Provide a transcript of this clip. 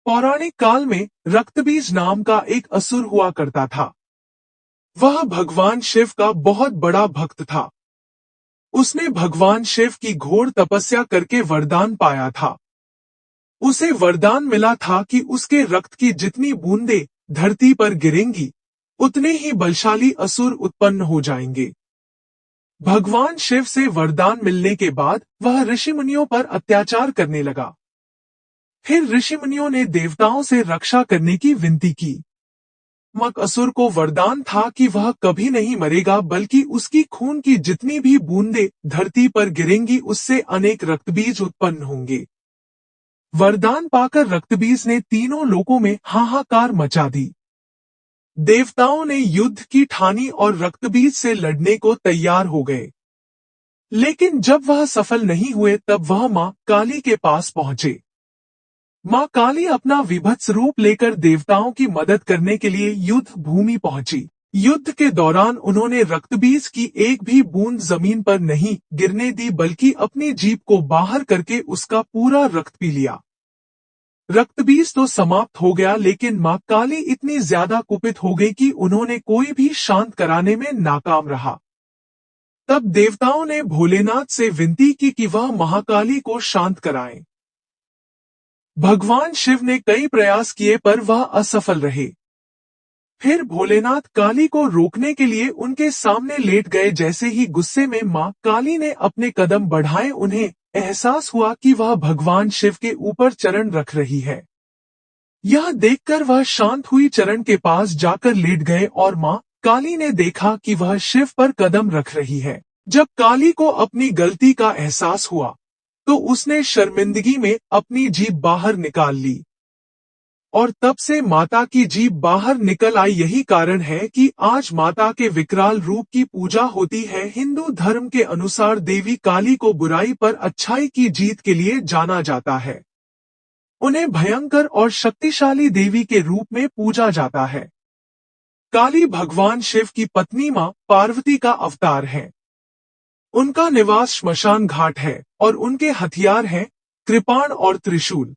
पौराणिक काल में रक्तबीज नाम का एक असुर हुआ करता था। वह भगवान शिव का बहुत बड़ा भक्त था। उसने भगवान शिव की घोर तपस्या करके वरदान पाया था। उसे वरदान मिला था कि उसके रक्त की जितनी बूंदें धरती पर गिरेंगी, उतने ही बलशाली असुर उत्पन्न हो जाएंगे। भगवान शिव से वरदान मिलने के बाद वह ऋषि मुनियों पर अत्याचार करने लगा। फिर ऋषि मुनियों ने देवताओं से रक्षा करने की विनती की। असुर को वरदान था कि वह कभी नहीं मरेगा, बल्कि उसकी खून की जितनी भी बूंदें धरती पर गिरेंगी उससे अनेक रक्तबीज उत्पन्न होंगे। वरदान पाकर रक्तबीज ने तीनों लोकों में हाहाकार मचा दी। देवताओं ने युद्ध की ठानी और रक्तबीज से लड़ने को तैयार हो गए। लेकिन जब वह सफल नहीं हुए तब वह मां काली के पास पहुंचे। मां काली अपना विभत्स रूप लेकर देवताओं की मदद करने के लिए युद्ध भूमि पहुंची। युद्ध के दौरान उन्होंने रक्तबीज की एक भी बूंद जमीन पर नहीं गिरने दी, बल्कि अपनी जीभ को बाहर करके उसका पूरा रक्त पी लिया। रक्तबीज तो समाप्त हो गया, लेकिन मां काली इतनी ज्यादा कुपित हो गई कि उन्होंने कोई भी शांत कराने में नाकाम रहा। तब देवताओं ने भोलेनाथ से विनती की कि वह महाकाली को शांत कराएं। भगवान शिव ने कई प्रयास किए पर वह असफल रहे। फिर भोलेनाथ काली को रोकने के लिए उनके सामने लेट गए। जैसे ही गुस्से में मां काली ने अपने कदम बढ़ाए, उन्हें एहसास हुआ कि वह भगवान शिव के ऊपर चरण रख रही है। यह देखकर वह शांत हुई चरण के पास जाकर लेट गए और मां काली ने देखा कि वह शिव पर कदम रख रही है। जब काली को अपनी गलती का एहसास हुआ तो उसने शर्मिंदगी में अपनी जीभ बाहर निकाल ली और तब से माता की जीभ बाहर निकल आई। यही कारण है कि आज माता के विकराल रूप की पूजा होती है। हिंदू धर्म के अनुसार देवी काली को बुराई पर अच्छाई की जीत के लिए जाना जाता है। उन्हें भयंकर और शक्तिशाली देवी के रूप में पूजा जाता है। काली भगवान शिव की पत्नी मां पार्वती का अवतार है। उनका निवास श्मशान घाट है और उनके हथियार हैं कृपाण और त्रिशूल।